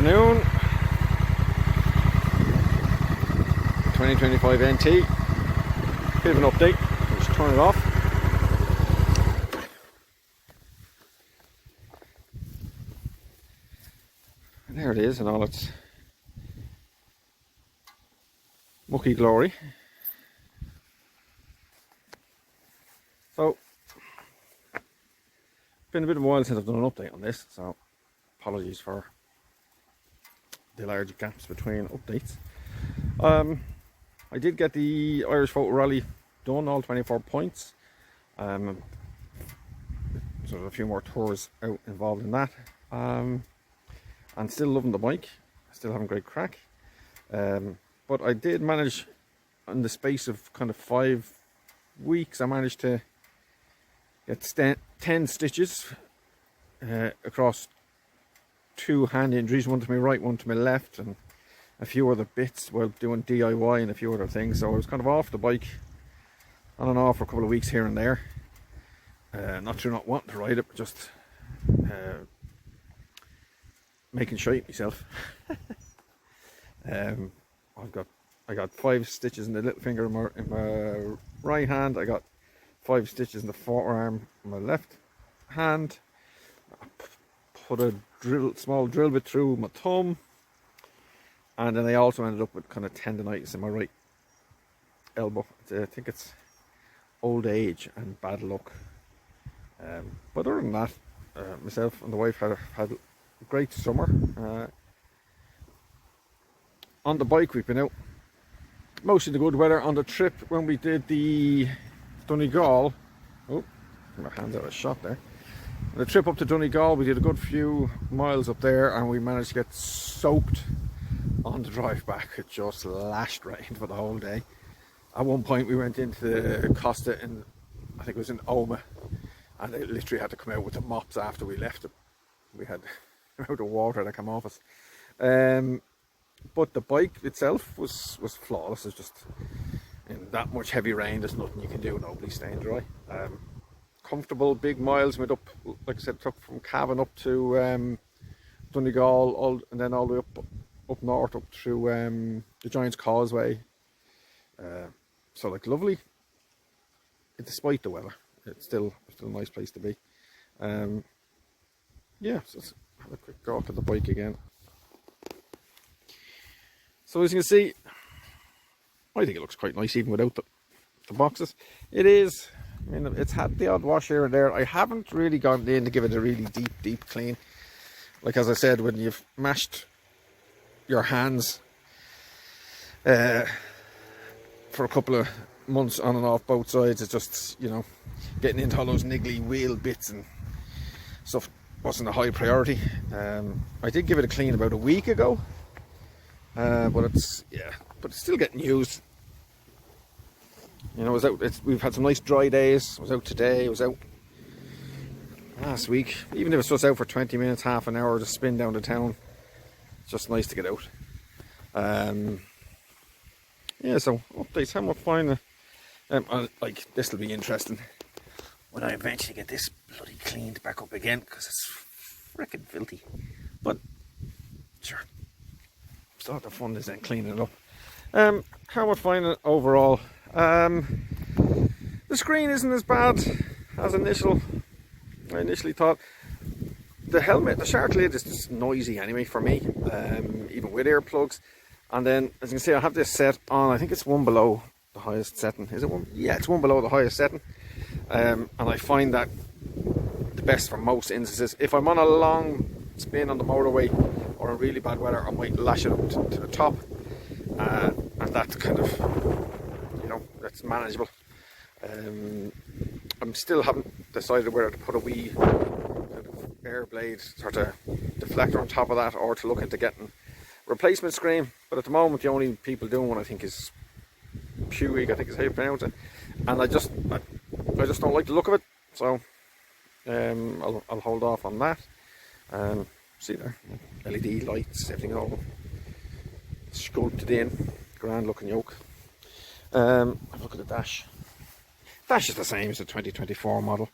afternoon. 2025 NT. Bit of an update. I'll just turn it off. And there it is in all its mucky glory. So, been a bit of a while since I've done an update on this, so apologies for the large gaps between updates. I did get the Irish Photo Rally done, all 24 points. So there's a few more tours out involved in that. And still loving the bike, still having great crack. But I did manage, in the space of kind of 5 weeks, I managed to get 10 stitches across 2 hand injuries, one to my right, one to my left, and a few other bits while doing DIY and a few other things. So I was kind of off the bike on and off for a couple of weeks here and there. Not through not wanting to ride it, but just making shape myself. I got 5 stitches in the little finger in my right hand. I got 5 stitches in the forearm in my left hand. I put a small drill bit through my thumb, and then I also ended up with kind of tendonitis in my right elbow. I think it's old age and bad luck. But other than that, myself and the wife had a great summer. On the bike, we've been out mostly in the good weather. On the trip when we did the Donegal, oh, my hand's out of shot there. On the trip up to Donegal, we did a good few miles up there, and we managed to get soaked on the drive back. It just lashed rain for the whole day. At one point, we went into the Costa in, I think it was in Oma, and they literally had to come out with the mops after we left it. We had out of water that came off us. But the bike itself was flawless. It's just in that much heavy rain, there's nothing you can do. Nobody's staying dry. Comfortable, big miles. Went up, like I said, took from Cavan up to Donegal, and then all the way up north, up through the Giant's Causeway. So like lovely, despite the weather. It's still a nice place to be. Yeah, so let's have a quick go up to the bike again. So as you can see, I think it looks quite nice even without the boxes. It is, I mean, it's had the odd wash here and there. I haven't really gone in to give it a really deep clean. Like as I said, when you've mashed your hands for a couple of months on and off both sides, it's just, you know, getting into all those niggly wheel bits and stuff wasn't a high priority. I did give it a clean about a week ago, but it's still getting used. You know, we've had some nice dry days. I was out today, I was out last week. Even if it's just out for 20 minutes, half an hour, just spin down to town, it's just nice to get out. Yeah, so updates, how much fine. Like, this will be interesting when I eventually get this bloody cleaned back up again, because it's freaking filthy. But sure, still the fun is then cleaning it up. How much fine overall. The screen isn't as bad as I initially thought. The helmet, the shark lid is just noisy anyway for me, even with earplugs. And then, as you can see, I have this set on, I think it's one below the highest setting. Is it one? Yeah, it's one below the highest setting. And I find that the best for most instances. If I'm on a long spin on the motorway or in really bad weather, I might lash it up to the top. And that's kind of, you know, that's manageable. I'm still haven't decided whether to put a wee kind of air blade sort of deflector on top of that, or to look into getting replacement screen. But at the moment, the only people doing one, I think, is Puig, I think is how you pronounce it. And I just don't like the look of it, so I'll hold off on that. See there, LED lights, everything all sculpted in, grand looking yoke. Have a look at the dash. Dash is the same as the 2024 model.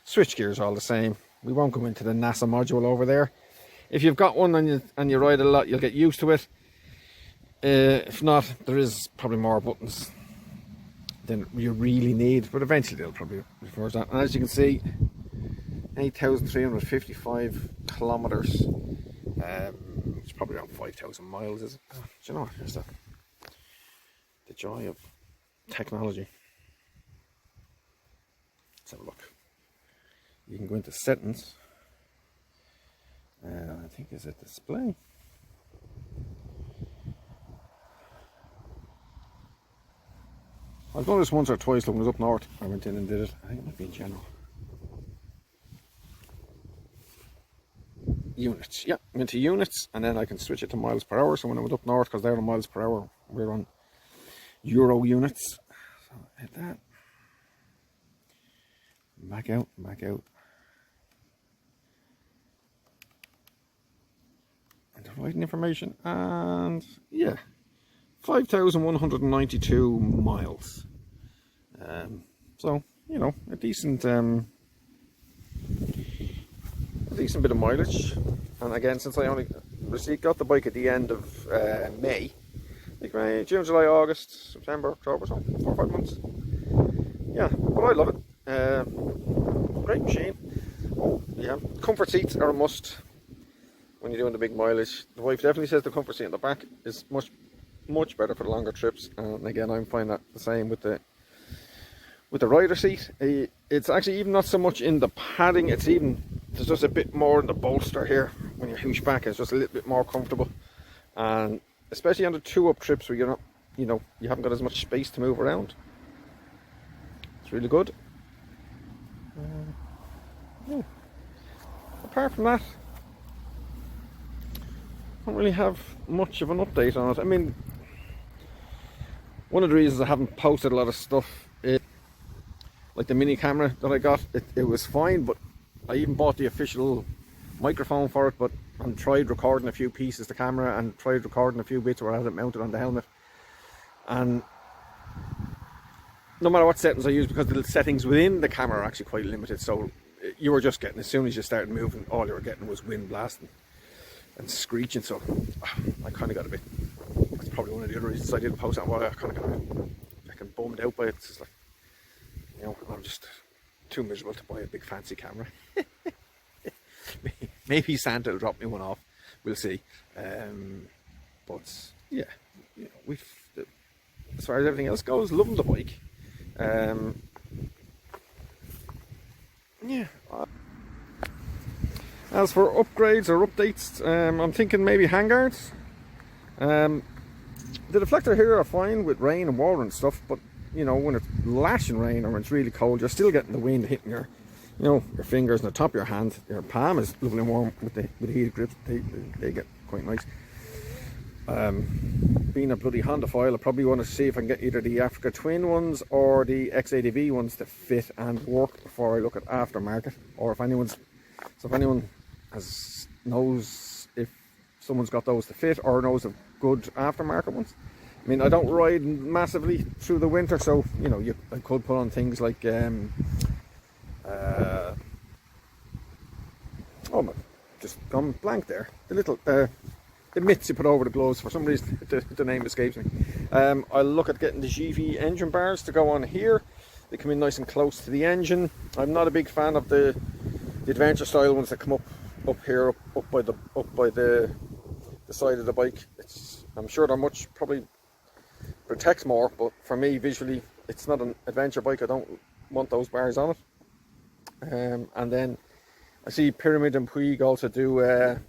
Switch gears are all the same. We won't go into the NASA module over there. if you've got one and you ride it a lot, you'll get used to it. If not, there is probably more buttons than you really need, but eventually they'll probably reverse that. And as you can see, 8,355 kilometers. It's probably around 5,000 miles, is it? Oh, do you know what? Here's the joy of technology. Let's have a look. You can go into settings. I think it's a display. I've done this once or twice when I was up north. I went in and did it. I think it might be in general. Units, yeah, I'm into units, and then I can switch it to miles per hour. So when I went up north, because they're on miles per hour, we're on euro units. So hit that. Back out, back out. And the riding information, and yeah, 5,192 miles. So, you know, a decent bit of mileage. And again, since I only got the bike at the end of May, like May, June, July, August, September, October, so 4 or 5 months. Yeah, but I love it. Great machine. Oh yeah, comfort seats are a must when you're doing the big mileage. The wife definitely says the comfort seat in the back is much better for the longer trips. And again, I'm finding that the same with the rider seat. It's actually even not so much in the padding, it's even, there's just a bit more in the bolster here. When you hoosh back, it's just a little bit more comfortable. And especially on the 2-up trips where you're not, you know, you haven't got as much space to move around. It's really good. Yeah. Apart from that, I don't really have much of an update on it. I mean, one of the reasons I haven't posted a lot of stuff is, like the mini camera that I got, it was fine, but I even bought the official microphone for it, but I tried recording a few pieces to camera and tried recording a few bits where I had it mounted on the helmet, and no matter what settings I use, because the settings within the camera are actually quite limited, so you were just getting, as soon as you started moving, all you were getting was wind blasting and screeching. So I kind of got a bit, that's probably one of the other reasons I didn't post that. Why I kind of got a bit bummed out by it. It's just like, you know, I'm just too miserable to buy a big fancy camera. Maybe Santa will drop me one off, we'll see. But yeah, you know, as far as everything else goes, loving the bike. Yeah. As for upgrades or updates, I'm thinking maybe handguards. The deflector here are fine with rain and water and stuff, but you know, when it's lashing rain or when it's really cold, you're still getting the wind hitting your, you know, your fingers and the top of your hand. Your palm is lovely and warm with the heated grips. They get quite nice. Being a bloody Honda-phile, I probably want to see if I can get either the Africa Twin ones or the XADV ones to fit and work before I look at aftermarket. Or if anyone knows if someone's got those to fit or knows of good aftermarket ones. I mean, I don't ride massively through the winter, so you know, I could put on things like oh my, just gone blank there. The little the mitts you put over the gloves, for some reason the name escapes me. I'll look at getting the GV engine bars to go on here. They come in nice and close to the engine. I'm not a big fan of the adventure style ones that come up here, up by the side of the bike. I'm sure they're probably protects more, but for me visually it's not an adventure bike. I don't want those bars on it. And then I see Pyramid and Puig also do a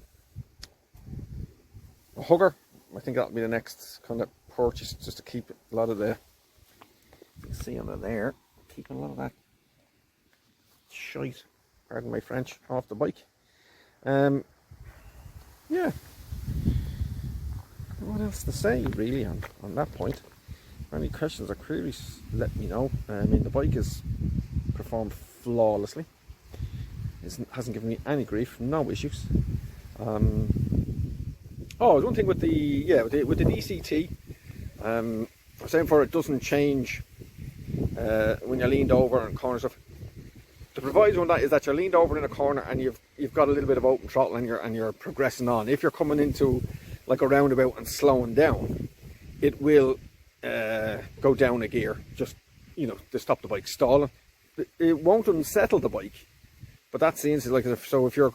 hugger. I think that'll be the next kind of purchase, just to keep a lot of the, you can see under there, keeping a lot of that shite, pardon my French, off the bike. Yeah, what else to say really on that point? Any questions or queries, let me know. I mean, the bike is performed flawlessly. Hasn't given me any grief, no issues. Oh, one thing with the DCT, I'm saying for it doesn't change when you're leaned over and corner stuff. the proviso on that is that you're leaned over in a corner and you've got a little bit of open throttle and you're progressing on. If you're coming into like a roundabout and slowing down, it will go down a gear, just, you know, to stop the bike stalling. It won't unsettle the bike, but that's the instant. Like, so if you're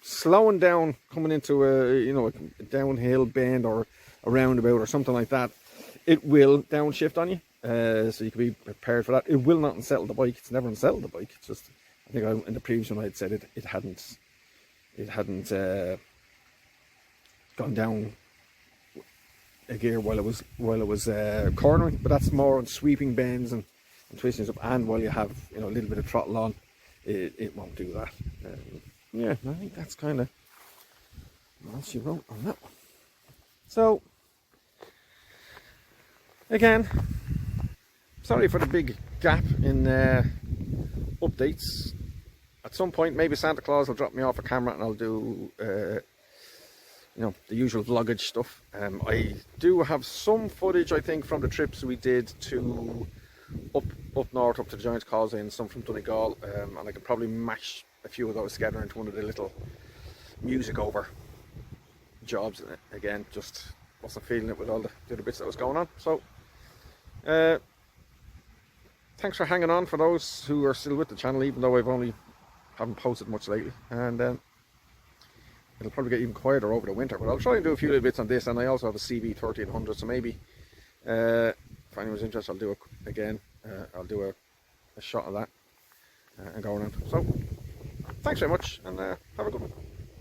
slowing down, coming into a, you know, a downhill bend or a roundabout or something like that, it will downshift on you. So you can be prepared for that. It will not unsettle the bike. It's never unsettled the bike. It's just, I think in the previous one I had said it hadn't gone down a gear while it was cornering. But that's more on sweeping bends and twisting up, and while you have, you know, a little bit of throttle on, it won't do that. Yeah, I think that's kind of what she wrote on that one. So again, sorry for the big gap in updates. At some point, maybe Santa Claus will drop me off a camera and I'll do, you know, the usual vloggage stuff. I do have some footage, I think, from the trips we did to up north, up to the Giant's Causeway, and some from Donegal, and I could probably mash a few of those together into one of the little music over jobs. Again, just wasn't feeling it with all the other bits that was going on. So thanks for hanging on, for those who are still with the channel, even though haven't posted much lately, and it'll probably get even quieter over the winter, but I'll try and do a few little bits on this. And I also have a CB1300, so maybe if anyone's interested, I'll do it again. I'll do a shot of that and go around. So thanks very much, and have a good one.